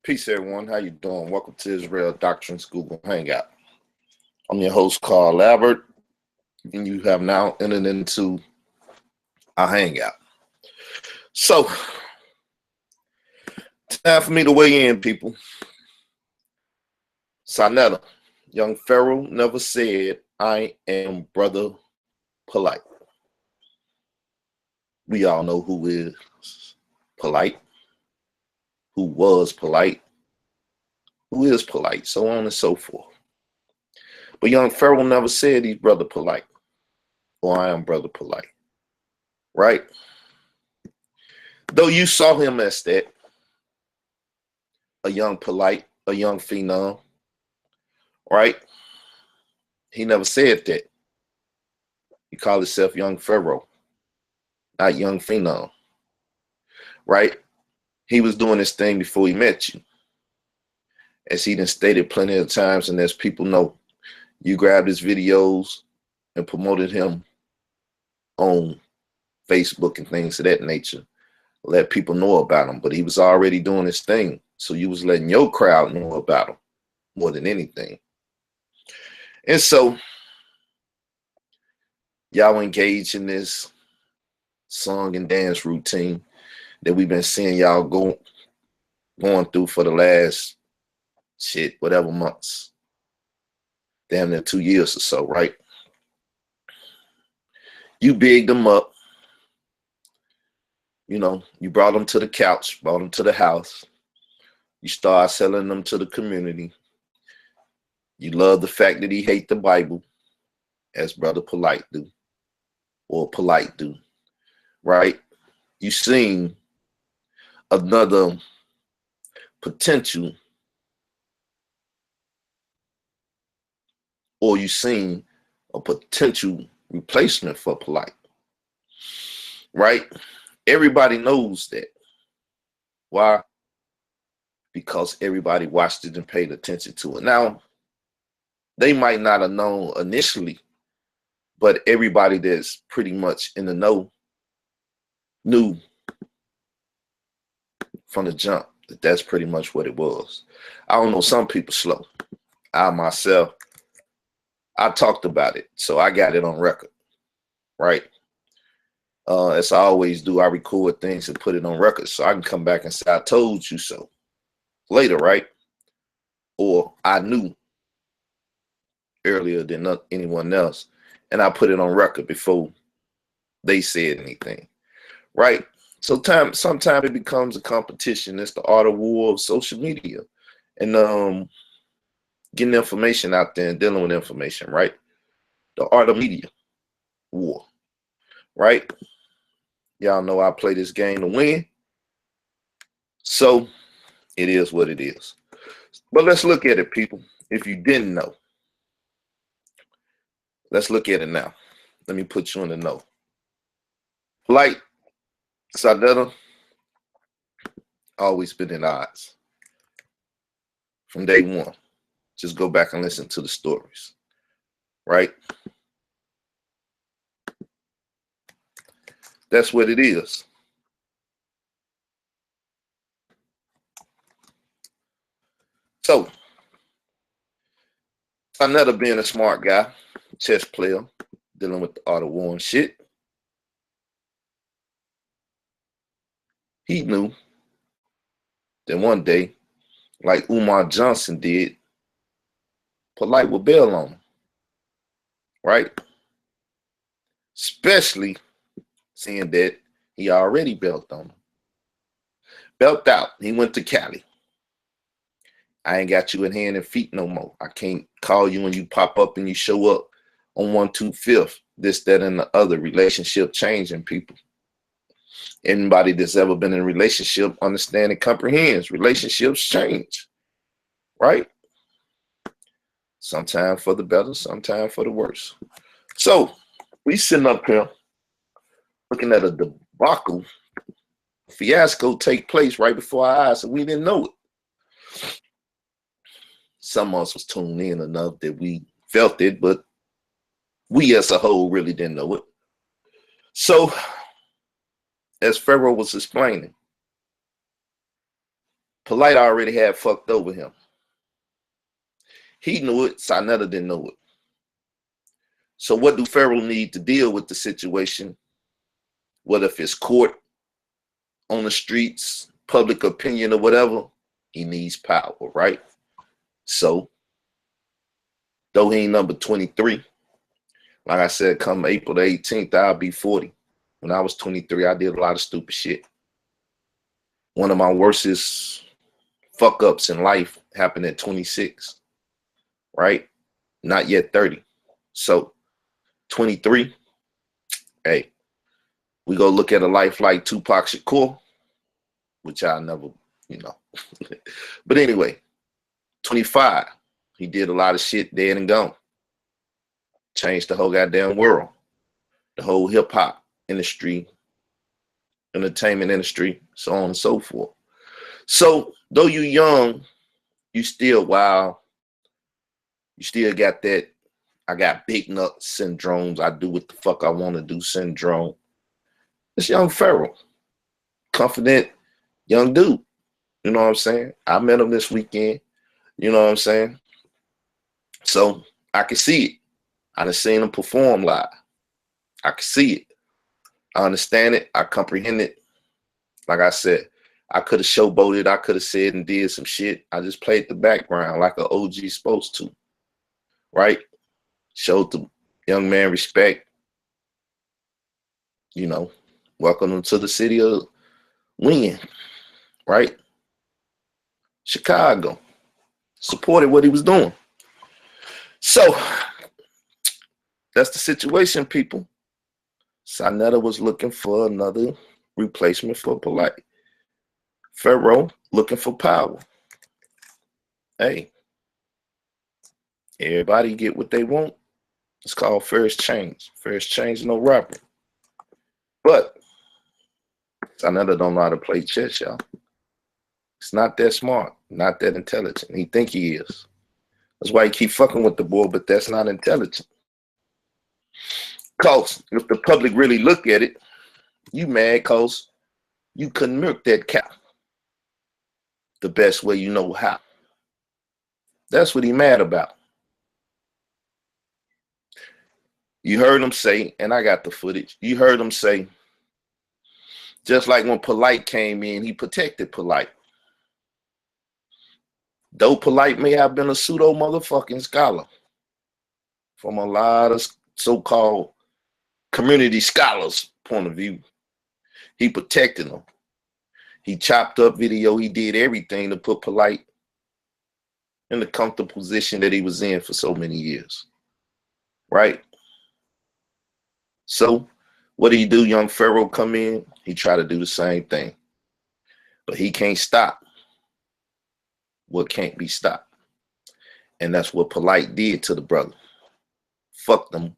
Peace, everyone. How you doing? Welcome to Israel Doctrines Google Hangout. I'm your host, Carl Albert, and you have now entered into our hangout. So, time for me to weigh in, people. Sonetta, Young Pharaoh never said, "I am Brother Polight." We all know who is Polight, who was Polight, who is Polight, so on and so forth. But Young Pharaoh never said he's Brother Polight or I am Brother Polight, right? Though you saw him as that, a young Polight, a young phenom, right? He never said that. He called himself Young Pharaoh, not Young Phenom, right? He was doing this thing before he met you. As he done stated plenty of times, and as people know, you grabbed his videos and promoted him on Facebook and things of that nature. Let people know about him, but he was already doing his thing. So you was letting your crowd know about him more than anything. And so y'all engage in this song and dance routine that we've been seeing y'all going through for the last whatever months. Damn near 2 years or so, right? You bigged them up. You know, you brought them to the couch, brought them to the house. You start selling them to the community. You love the fact that he hate the Bible, as Brother Polight do, or Polight do, right? You seen another potential, or you seen a potential replacement for Polight, right? Everybody knows that. Why? Because everybody watched it and paid attention to it. Now, they might not have known initially, but everybody that's pretty much in the know knew from the jump that that's pretty much what it was. I don't know, some people slow. I myself, I talked about it, so I got it on record, right? As I always do, I record things and put it on record so I can come back and say, I told you so later, right? Or I knew earlier than anyone else, and I put it on record before they said anything, right? So sometimes it becomes a competition. It's the art of war of social media and getting information out there and dealing with information, right? The art of media war, right? Y'all know I play this game to win. So it is what it is. But let's look at it, people. If you didn't know, let's look at it now. Let me put you in the know. Like Sadetta, always been in odds from day one. Just go back and listen to the stories, right? That's what it is. So, Sonetta being a smart guy, chess player, dealing with the art of war and shit, he knew that one day, like Umar Johnson did, Polight would bail on him, right? Especially seeing that he already bailed on him. Belt out. He went to Cali. I ain't got you in hand and feet no more. I can't call you when you pop up and you show up on 125th, this, that, and the other. Relationship changing, people. Anybody that's ever been in a relationship understand and comprehends relationships change, right? Sometimes for the better, sometimes for the worse. So we sitting up here looking at a debacle, fiasco take place right before our eyes, and we didn't know it. Some of us was tuned in enough that we felt it, but we as a whole really didn't know it. So, as Pharaoh was explaining, Polight already had fucked over him. He knew it, Sarnetta didn't know it. So what do Pharaoh need to deal with the situation? Whether if it's court, on the streets, public opinion or whatever, he needs power, right? So, though he ain't number 23, like I said, come April the 18th, I'll be 40. When I was 23, I did a lot of stupid shit. One of my worstest fuck ups in life happened at 26, right? Not yet 30. So 23, hey, we go look at a life like Tupac Shakur, which I never, you know. But anyway, 25, he did a lot of shit dead and gone. Changed the whole goddamn world. The whole hip hop industry, entertainment industry, so on and so forth. So though you young, you still wild. You still got that, I got big nut syndromes. I do what the fuck I want to do syndrome. It's Young Pharaoh. Confident young dude. You know what I'm saying? I met him this weekend. You know what I'm saying? So I can see it. I done seen him perform live. I can see it. I understand it. I comprehend it. Like I said, I could have showboated. I could have said and did some shit. I just played the background like an OG supposed to. Right? Showed the young man respect. You know, welcome him to the city of Win. Right? Chicago. Supported what he was doing. So that's the situation, people. Sarnetta was looking for another replacement for Polight. Pharaoh looking for power. Hey, everybody get what they want. It's called fair exchange. Fair exchange, no robbery. But Sarnetta don't know how to play chess, y'all. It's not that smart, not that intelligent. He think he is. That's why he keep fucking with the boy, but that's not intelligent. Cause if the public really look at it, you mad cause you couldn't milk that cow the best way you know how. That's what he mad about. You heard him say, and I got the footage, you heard him say, just like when Polight came in, he protected Polight. Though Polight may have been a pseudo motherfucking scholar from a lot of so-called community scholars' point of view, he protected them. He chopped up video. He did everything to put Polight in the comfortable position that he was in for so many years. Right? So what did he do? Young Pharaoh come in. He tried to do the same thing. But he can't stop what can't be stopped. And that's what Polight did to the brother. Fucked them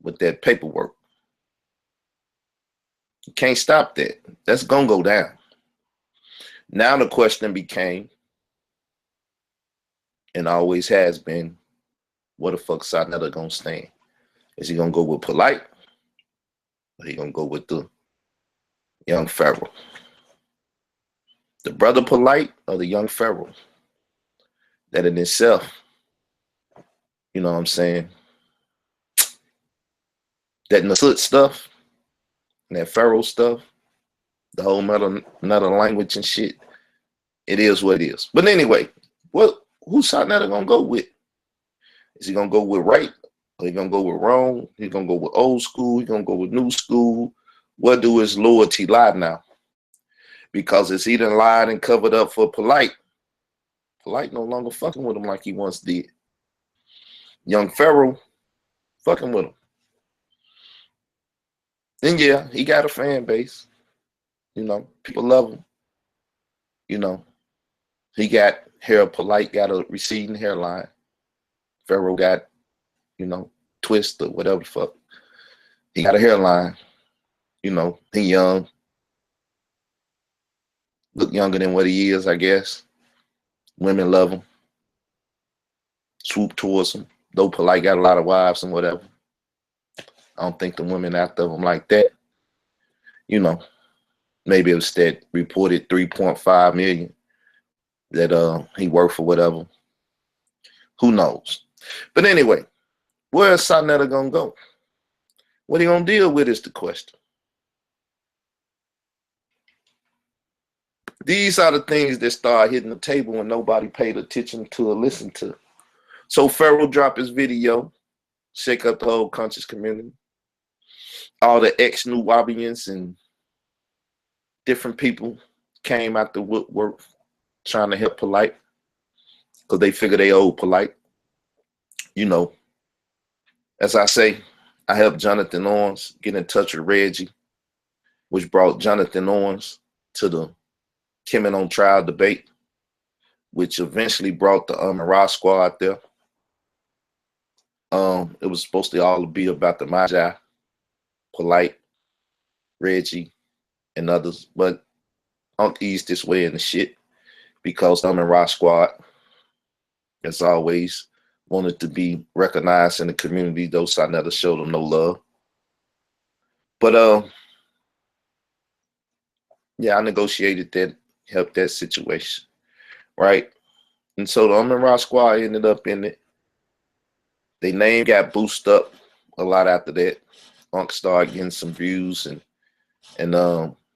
with that paperwork. You can't stop that. That's gonna go down. Now the question became, and always has been, what the fuck Sarnetta gonna stand? Is he gonna go with Polight? Or he gonna go with the Young Pharaoh? The brother Polight or the Young Pharaoh? That in itself, you know what I'm saying? That Nasut stuff, and that Pharaoh stuff, the whole another language and shit, it is what it is. But anyway, who's Sarnetta gonna go with? Is he gonna go with right? Or he gonna go with wrong? He gonna go with old school? He gonna go with new school? Where do his loyalty lie now? Because as he done lied and covered up for Polight, Polight no longer fucking with him like he once did. Young Pharaoh fucking with him. And yeah, he got a fan base. You know, people love him. You know, he got hair. Polight got a receding hairline. Pharaoh got, you know, twist or whatever the fuck. He got a hairline. You know, he young. Look younger than what he is, I guess. Women love him. Swoop towards him. Though Polight got a lot of wives and whatever. I don't think the women after him like that. You know, maybe it was that reported 3.5 million. that he worked for, whatever. Who knows? But anyway, where is Sarnetta gonna go? What he gonna deal with is the question. These are the things that start hitting the table when nobody paid attention to or listened to. So Pharaoh dropped his video, shake up the whole conscious community. All the ex-New Wabians and different people came out the woodwork trying to help Polight because they figure they owe Polight. You know, as I say, I helped Jonathan Owens get in touch with Reggie, which brought Jonathan Owens to the Kimmin on Trial debate, which eventually brought the Ra squad there. It was supposed to all be about the Magi, Polight, Reggie, and others, but I'll ease this way in the shit because Ra squad, as always, wanted to be recognized in the community, though Sarnetta showed them no love. But yeah, I negotiated that, helped that situation, right? And so the Ra squad ended up in it. Their name got boosted up a lot after that. Unc started getting some views, and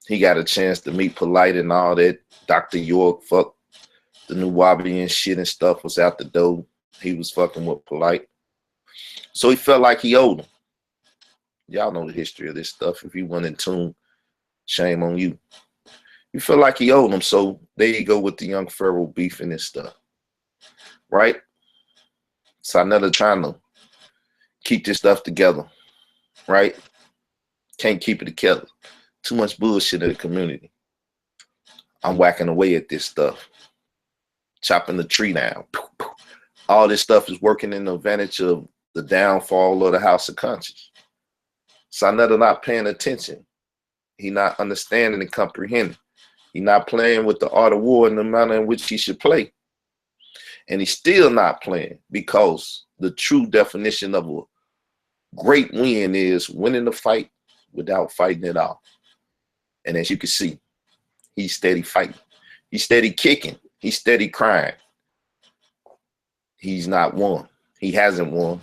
he got a chance to meet Polight and all that. Dr. York, fuck the New Wabi and shit and stuff was out the door. He was fucking with Polight. So he felt like he owed him. Y'all know the history of this stuff. If you weren't in tune, shame on you. You feel like he owed him. So there you go with the Young Pharaoh beef and this stuff. Right? Sarnetta trying to keep this stuff together. Right? Can't keep it together. Too much bullshit in the community. I'm whacking away at this stuff. Chopping the tree down. All this stuff is working in the advantage of the downfall of the House of Conscience. Sarnetta not paying attention. He not understanding and comprehending. He not playing with the art of war in the manner in which he should play. And he's still not playing because the true definition of a great win is winning the fight without fighting at all. And as you can see, he's steady fighting. He's steady kicking. He's steady crying. He's not won. He hasn't won,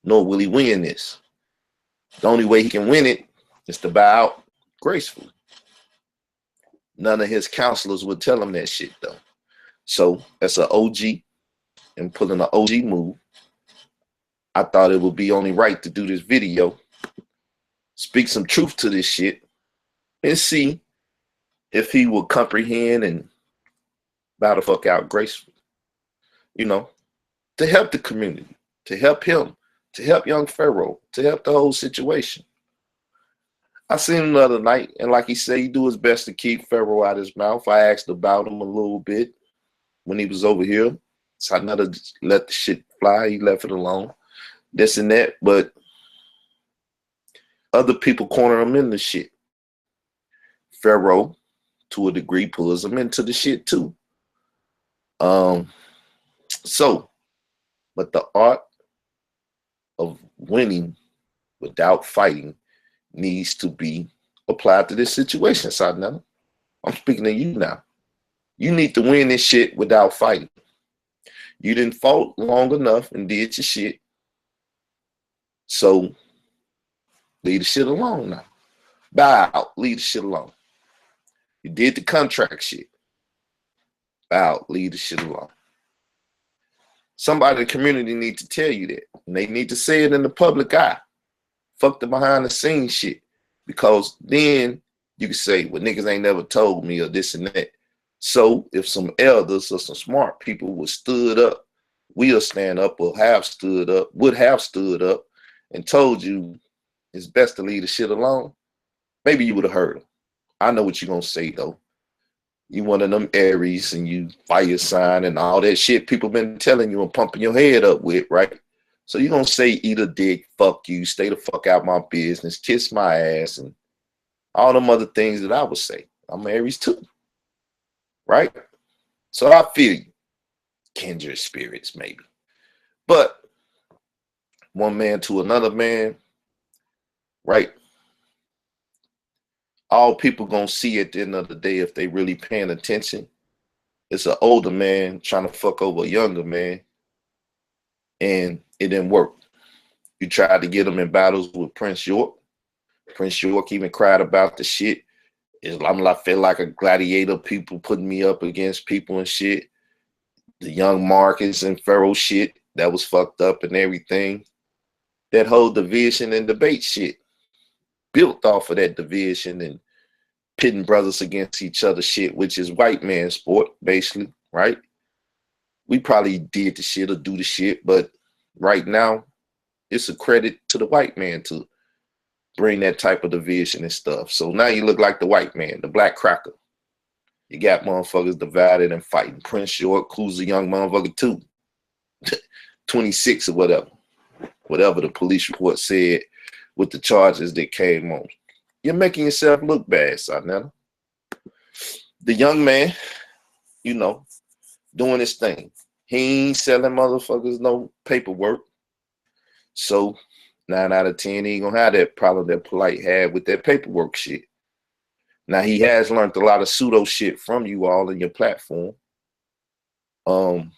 nor will he win this. The only way he can win it is to bow out gracefully. None of his counselors would tell him that shit, though. So, as an OG and pulling an OG move, I thought it would be only right to do this video, speak some truth to this shit, and see if he will comprehend and bow the fuck out gracefully. You know, to help the community, to help him, to help Young Pharaoh, to help the whole situation. I seen him the other night, and like he said, he do his best to keep Pharaoh out his mouth. I asked about him a little bit when he was over here. So I never let the shit fly. He left it alone. This and that, but other people corner him in the shit. Pharaoh, to a degree, pulls him into the shit too. But the art of winning without fighting needs to be applied to this situation, Sarnetta. I'm speaking to you now. You need to win this shit without fighting. You didn't fought long enough and did your shit. So leave the shit alone now. Bow out, leave the shit alone. You did the contract shit. Bow out, leave the shit alone. Somebody in the community need to tell you that. And they need to say it in the public eye. Fuck the behind the scenes shit. Because then you can say, well, niggas ain't never told me or this and that. So if some elders or some smart people would stood up, will stand up or have stood up, would have stood up and told you it's best to leave the shit alone, maybe you would have heard them. I know what you're going to say, though. You one of them Aries and you fire sign and all that shit people been telling you and pumping your head up with, right? So you're going to say, eat a dick, fuck you, stay the fuck out my business, kiss my ass, and all them other things that I would say. I'm Aries too, right? So I feel you. Kindred spirits, maybe. But one man to another man, right? All people going to see at the end of the day, if they really paying attention, It's an older man trying to fuck over a younger man, and it didn't work. You tried to get him in battles with Prince York. Prince York even cried about the shit. I feel like a gladiator, people putting me up against people and shit. The young Marcus and Pharaoh shit, that was fucked up and everything. That whole division and debate shit built off of that division and pitting brothers against each other shit, which is white man sport, basically, right? We probably did the shit or do the shit, but right now, it's a credit to the white man to bring that type of division and stuff. So now you look like the white man, the black cracker. You got motherfuckers divided and fighting. Prince York, who's a young motherfucker too, 26 or whatever the police report said with the charges that came on. You're making yourself look bad, Sarnetta. The young man, you know, doing his thing. He ain't selling motherfuckers no paperwork. So 9 out of 10, he ain't gonna have that problem that Polight had with that paperwork shit. Now he has learned a lot of pseudo shit from you all in your platform. The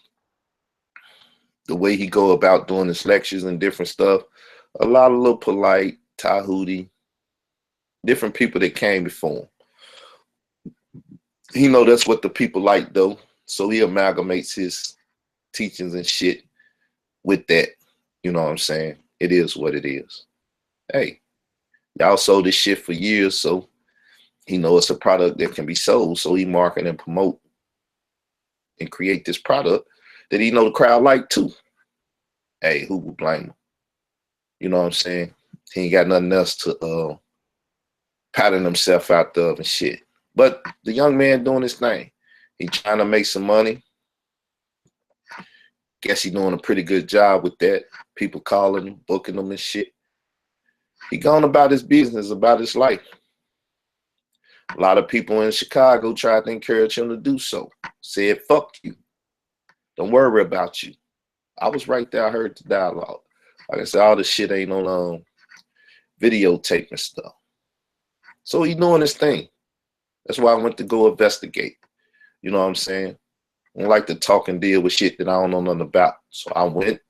way he go about doing his lectures and different stuff, a lot of little Polight, Tahuti, different people that came before him. He know that's what the people like though, so he amalgamates his teachings and shit with that. You know what I'm saying? It is what it is. Hey, y'all sold this shit for years, so he knows it's a product that can be sold, so he market and promote and create this product that he know the crowd like too. Hey, who would blame him? You know what I'm saying? He ain't got nothing else to pattern himself out of and shit. But the young man doing his thing. He trying to make some money. Guess he doing a pretty good job with that. People calling him, booking him and shit. He going about his business, about his life. A lot of people in Chicago tried to encourage him to do so. Said, fuck you. Don't worry about you. I was right there. I heard the dialogue. Like I said, all this shit ain't on videotape and stuff. So he doing his thing. That's why I went to go investigate. You know what I'm saying? I don't like to talk and deal with shit that I don't know nothing about. So I went,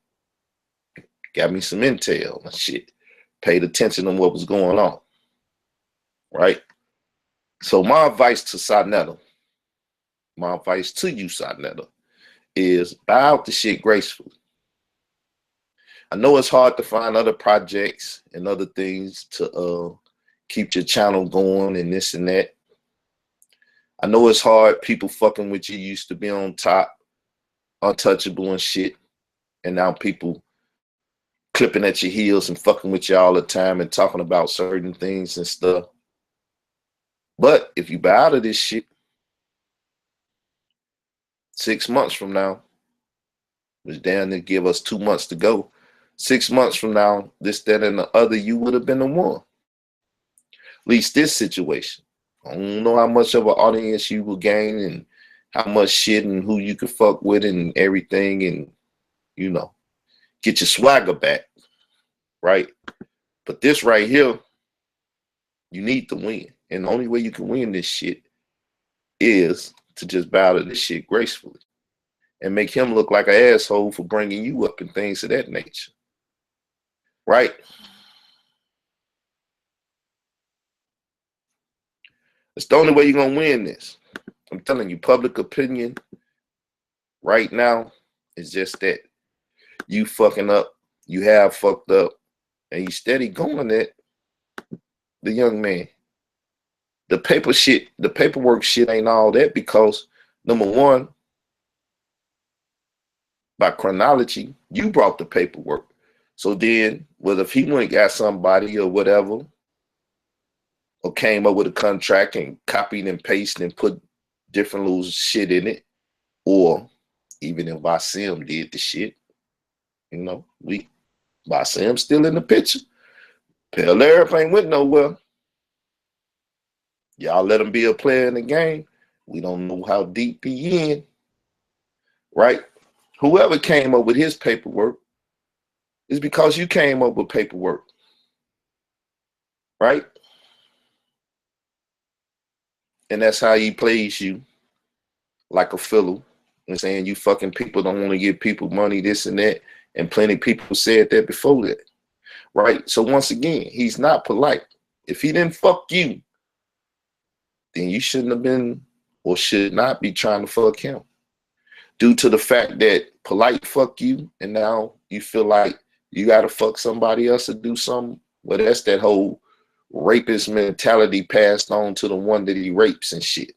got me some intel and shit. Paid attention to what was going on. Right? So my advice to Sarnetta, my advice to you, Sarnetta, is buy out the shit gracefully. I know it's hard to find other projects and other things to keep your channel going and this and that. I know it's hard. People fucking with you used to be on top, untouchable and shit. And now people clipping at your heels and fucking with you all the time and talking about certain things and stuff. But if you buy out of this shit, 6 months from now, which down to give us 2 months to go, 6 months from now, this, that, and the other, you would have been the one. At least this situation. I don't know how much of an audience you will gain and how much shit and who you can fuck with and everything and, you know, get your swagger back, right? But this right here, you need to win. And the only way you can win this shit is to just bow to this shit gracefully and make him look like an asshole for bringing you up and things of that nature, right? It's the only way you're going to win this. I'm telling you, public opinion right now is just that. You fucking up, you have fucked up, and you steady going at the young man. The paperwork shit ain't all that because, number one, by chronology, you brought the paperwork. So then, whether if he went and got somebody or whatever, or came up with a contract and copied and pasted and put different little shit in it, or even if Basim did the shit, you know, Basim still in the picture. Pell Arab ain't went nowhere. Y'all let him be a player in the game. We don't know how deep he in, right? Whoever came up with his paperwork is because you came up with paperwork, right? And that's how he plays you like a fiddle and saying you fucking people don't want to give people money, this and that. And plenty of people said that before that, right? So once again, he's not polite. If he didn't fuck you, then you shouldn't have been or should not be trying to fuck him. Due to the fact that Polight fuck you, and now you feel like you got to fuck somebody else to do something. Well, that's that whole rapist mentality passed on to the one that he rapes and shit,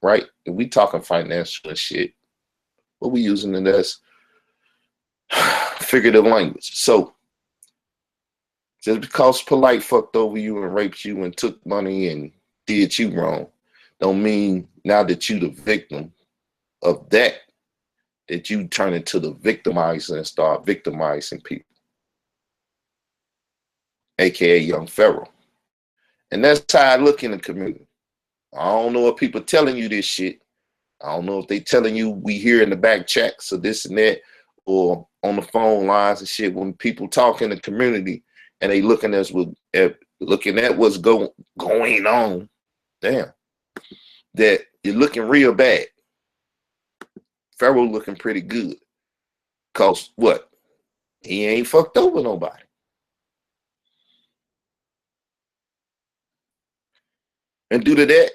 right? And we talking financial and shit, but we using it as figurative language. So just because Polight fucked over you and raped you and took money and did you wrong, don't mean now that you the victim of that you turn into the victimizer and start victimizing people, aka Young Pharaoh. And that's how I look in the community. I don't know if people telling you this shit. I don't know if they telling you we hear in the back chats or this and that, or on the phone lines and shit when people talk in the community and they looking at what's going on. Damn, that you're looking real bad. Pharaoh looking pretty good. Cause what? He ain't fucked over nobody. And due to that,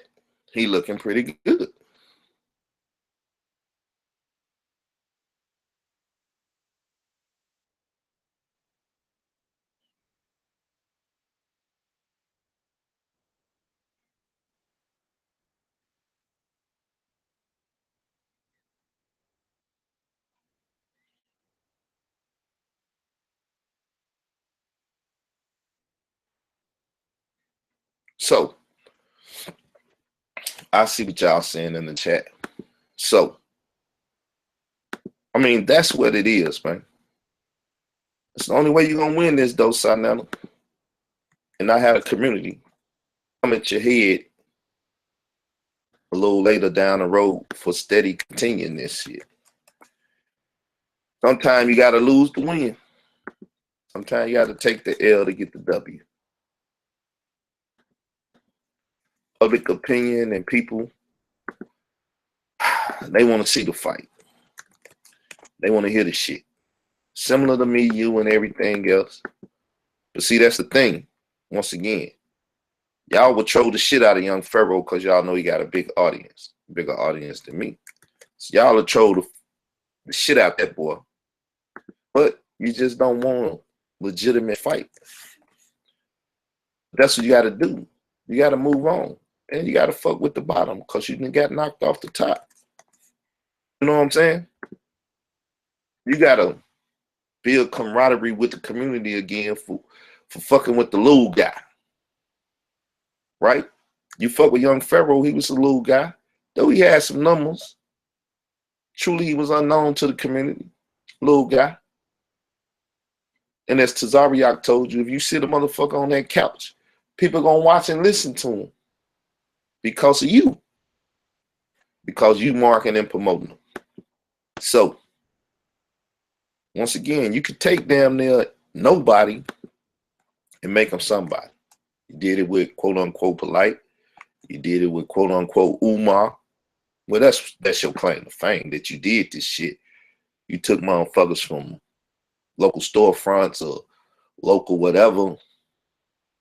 he looking pretty good. So I see what y'all saying in the chat. So, I mean, that's what it is, man. It's the only way you're gonna win this, though, Sanella. And I have a community come at your head a little later down the road for steady continuing this shit. Sometimes you gotta lose to win. Sometimes you gotta take the L to get the W. Public opinion and people, they want to see the fight. They want to hear the shit. Similar to me, you, and everything else. But see, that's the thing. Once again, y'all will troll the shit out of Young Pharaoh because y'all know he got a big audience, bigger audience than me. So y'all will troll the shit out that boy. But you just don't want a legitimate fight. That's what you got to do. You got to move on. And you got to fuck with the bottom because you done got knocked off the top. You know what I'm saying? You got to build camaraderie with the community again for fucking with the little guy. Right? You fuck with Young Pharaoh, he was a little guy. Though he had some numbers. Truly, he was unknown to the community. Little guy. And as Tazariak told you, if you sit a motherfucker on that couch, people gonna watch and listen to him. Because of you. Because you marketing and promoting them. So, once again, you could take damn near nobody and make them somebody. You did it with quote unquote Polight. You did it with quote unquote Umar. Well, that's your claim to fame that you did this shit. You took motherfuckers from local storefronts or local whatever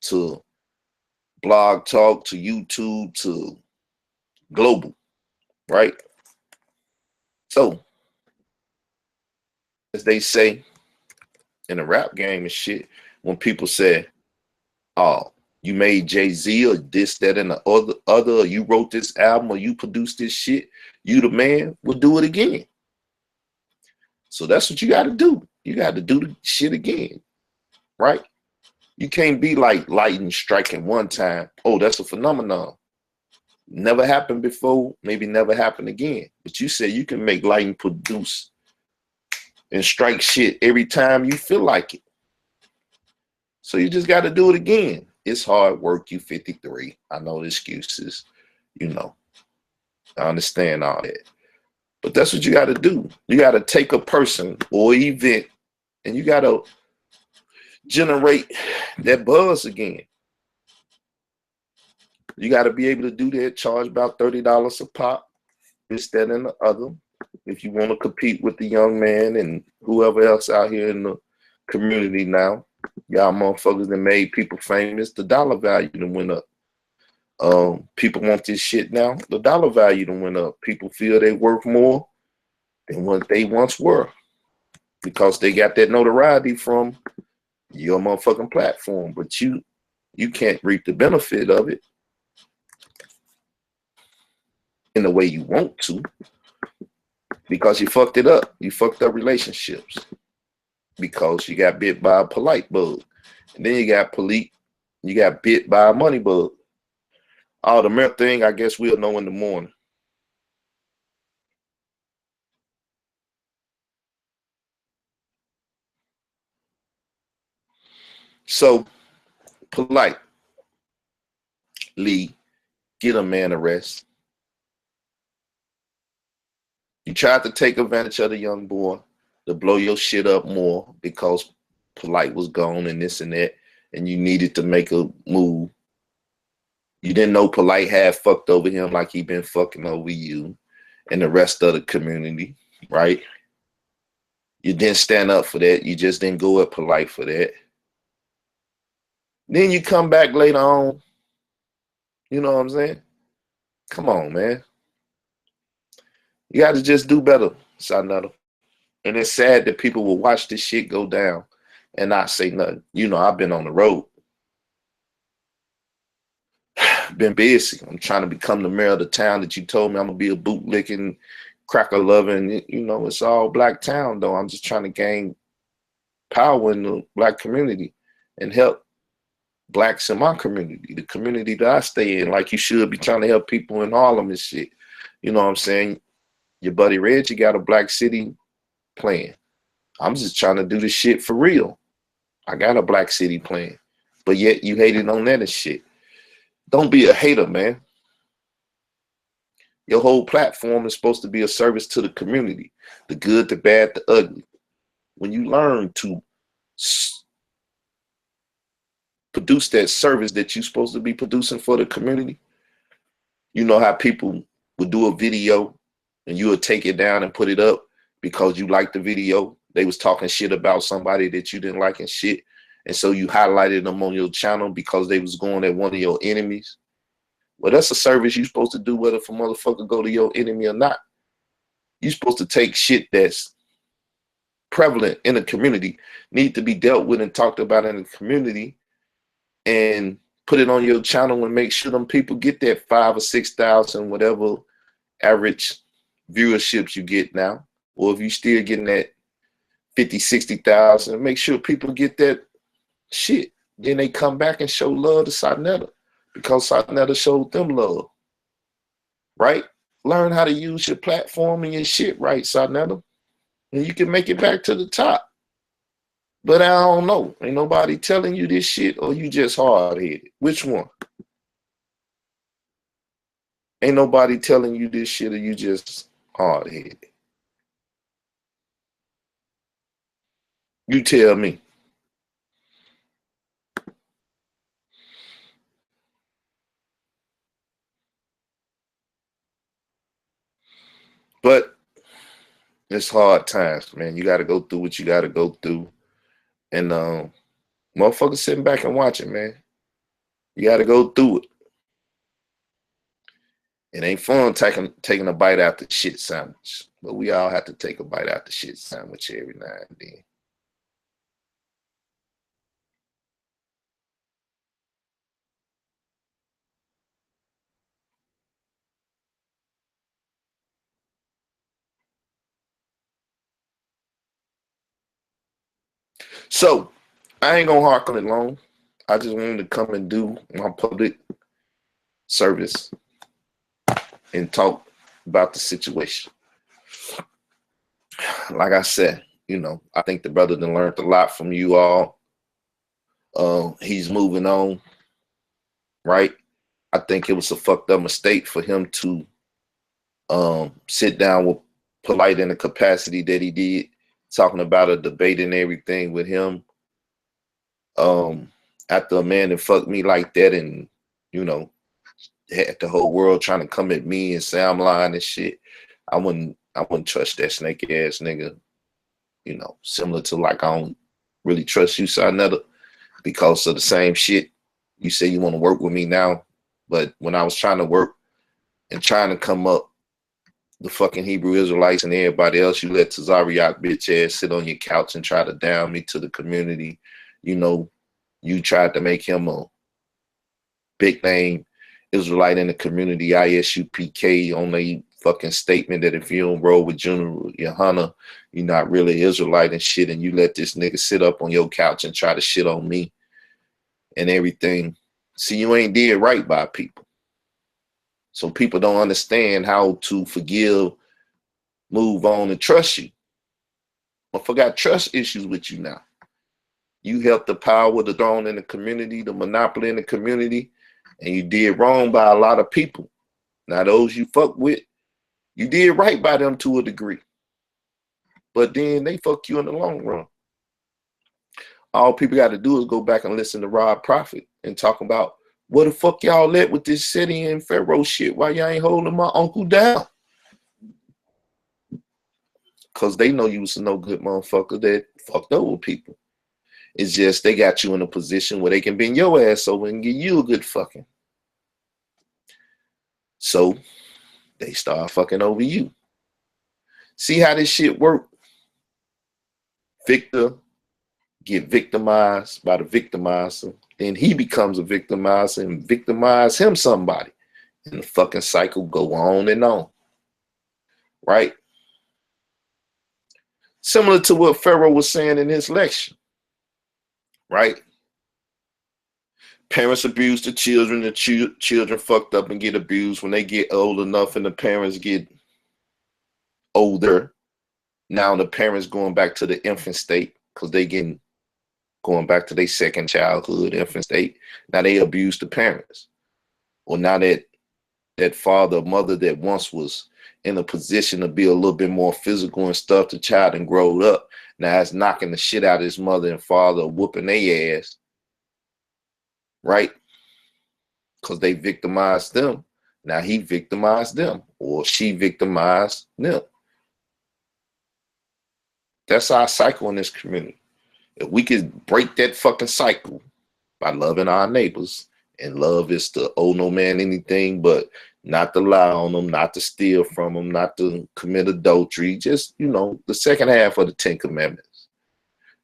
to blog talk to YouTube to global, right? So, as they say in the rap game and shit, when people say, oh, you made Jay-Z or this, that, and the other, or you wrote this album or you produced this shit, you the man, will do it again. So that's what you got to do. You got to do the shit again, right? You can't be like lightning striking one time. Oh, that's a phenomenon. Never happened before, maybe never happen again. But you said you can make lightning produce and strike shit every time you feel like it. So you just got to do it again. It's hard work. You 53. I know the excuses. You know, I understand all that. But that's what you got to do. You got to take a person or event and you got to generate that buzz again. You got to be able to do that. Charge about $30 a pop. this, that, and the other. If you want to compete with the young man and whoever else out here in the community now, y'all motherfuckers that made people famous, the dollar value done went up. People want this shit now. The dollar value done went up. People feel they worth more than what they once were because they got that notoriety from your motherfucking platform. But you can't reap the benefit of it in the way you want to because you fucked it up. You fucked up relationships because you got bit by a polite bug. And then you got bit by a money bug. Oh, the mere thing, I guess we'll know in the morning. So, Polight, Lee, get a man a rest. You tried to take advantage of the young boy to blow your shit up more because Polight was gone and this and that, and you needed to make a move. You didn't know Polight had fucked over him like he been fucking over you and the rest of the community, right? You didn't stand up for that. You just didn't go at Polight for that. Then you come back later on. You know what I'm saying? Come on, man. You got to just do better, Sanetta. And it's sad that people will watch this shit go down and not say nothing. You know, I've been on the road. Been busy. I'm trying to become the mayor of the town that you told me I'm going to be a bootlicking, cracker loving. You know, it's all black town, though. I'm just trying to gain power in the black community and help blacks in my community, the community that I stay in, like you should be trying to help people in Harlem and shit. You know what I'm saying? Your buddy Reggie got a Black City plan. I'm just trying to do this shit for real. I got a Black City plan, but yet you hated on that and shit. Don't be a hater, man. Your whole platform is supposed to be a service to the community, the good, the bad, the ugly. When you learn to produce that service that you're supposed to be producing for the community, you know how people would do a video and you would take it down and put it up because you liked the video. They was talking shit about somebody that you didn't like and shit. And so you highlighted them on your channel because they was going at one of your enemies. Well, that's a service you're supposed to do whether if a motherfucker go to your enemy or not. You're supposed to take shit that's prevalent in the community, need to be dealt with and talked about in the community, and put it on your channel and make sure them people get that 5,000 or 6,000, whatever average viewerships you get now. Or if you still getting that 50, 60,000, make sure people get that shit. Then they come back and show love to Sanetta because Sanetta showed them love, right? Learn how to use your platform and your shit right, Sanetta, and you can make it back to the top. But I don't know. Ain't nobody telling you this shit or you just hard-headed. Which one? Ain't nobody telling you this shit or you just hard-headed. You tell me. But it's hard times, man. You got to go through what you got to go through. And motherfuckers sitting back and watching, man. You got to go through it. It ain't fun taking a bite out the shit sandwich. But we all have to take a bite out the shit sandwich every now and then. So I ain't gonna hark on it long. I just wanted to come and do my public service and talk about the situation. Like I said, you know, I think the brother done learned a lot from you all. He's moving on, right? I think it was a fucked up mistake for him to sit down with Polight in the capacity that he did, talking about a debate and everything with him. After a man that fucked me like that and, you know, had the whole world trying to come at me and say I'm lying and shit, I wouldn't trust that snake ass nigga. You know, similar to like I don't really trust you, Sarnetta, because of the same shit. You say you want to work with me now, but when I was trying to work and trying to come up, the fucking Hebrew Israelites and everybody else, you let Tazariak bitch ass sit on your couch and try to down me to the community. You know, you tried to make him a big name Israelite in the community, ISUPK, on a fucking statement that if you don't roll with General Yohana, you're not really Israelite and shit, and you let this nigga sit up on your couch and try to shit on me and everything. See, you ain't did right by people. So people don't understand how to forgive, move on, and trust you. I forgot trust issues with you now. You helped the power of the throne in the community, the monopoly in the community, and you did wrong by a lot of people. Now those you fuck with, you did right by them to a degree. But then they fuck you in the long run. All people got to do is go back and listen to Rob Prophet and talk about what the fuck y'all at with this city and Pharaoh shit. Why y'all ain't holding my uncle down? Because they know you was a no good motherfucker that fucked over people. It's just they got you in a position where they can bend your ass over and give you a good fucking. So they start fucking over you. See how this shit work? Victor get victimized by the victimizer. Then he becomes a victimizer and victimize him somebody. And the fucking cycle go on and on. Right? Similar to what Pharaoh was saying in his lecture. Right? Parents abuse the children fucked up and get abused when they get old enough and the parents get older. Now the parents going back to the infant state because they going back to their second childhood, infant state. Now they abuse the parents. Well, now that father or mother that once was in a position to be a little bit more physical and stuff, the child and growed up. Now it's knocking the shit out of his mother and father, whooping their ass. Right? Because they victimized them. Now he victimized them, or she victimized them. That's our cycle in this community. If we could break that fucking cycle by loving our neighbors, and love is to owe no man anything but not to lie on them, not to steal from them, not to commit adultery, just, you know, the second half of the 10 Commandments.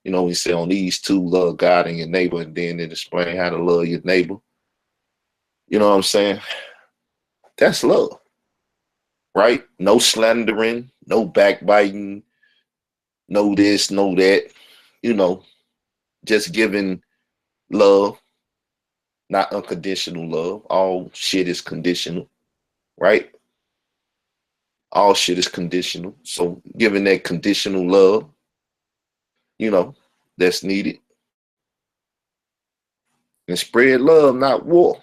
You know, we say on these two, love God and your neighbor, and then it explain how to love your neighbor. You know what I'm saying? That's love, right? No slandering, no backbiting, no this, no that, you know, just giving love, not unconditional love. All shit is conditional, right? All shit is conditional. So giving that conditional love, you know, that's needed. And spread love, not war.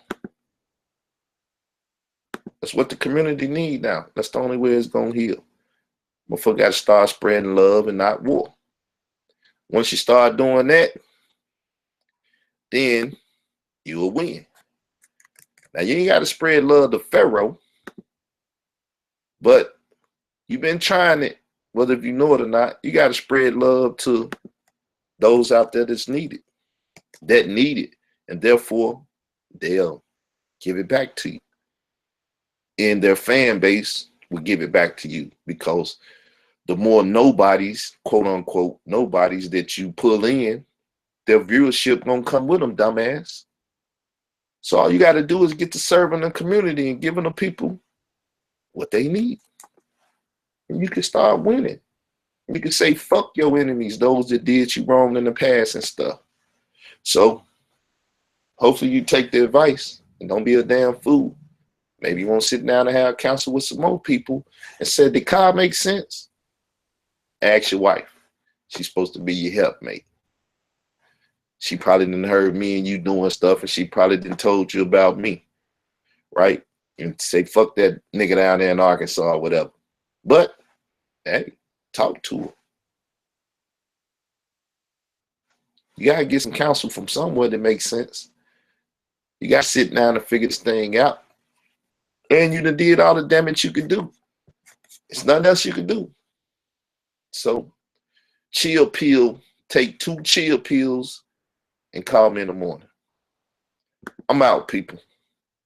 That's what the community need now. That's the only way it's gonna heal. Motherfucker gotta start spreading love and not war. Once you start doing that, then you'll win. Now you ain't gotta spread love to Pharaoh, but you've been trying it, whether if you know it or not. You gotta spread love to those out there that need it, and therefore they'll give it back to you. And their fan base will give it back to you, because the more nobodies, quote unquote, nobodies that you pull in, their viewership gonna come with them, dumbass. So all you gotta do is get to serving the community and giving the people what they need. And you can start winning. You can say, fuck your enemies, those that did you wrong in the past and stuff. So hopefully you take the advice and don't be a damn fool. Maybe you want to sit down and have counsel with some more people and say, did car make sense? Ask your wife. She's supposed to be your helpmate. She probably didn't heard me and you doing stuff, and she probably didn't told you about me, right? And say, fuck that nigga down there in Arkansas or whatever. But, hey, talk to her. You got to get some counsel from somewhere that makes sense. You got to sit down and figure this thing out. And you done did all the damage you could do. It's nothing else you can do. So chill pill, take 2 chill pills and call me in the morning. I'm out, people.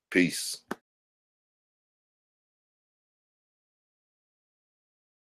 Peace.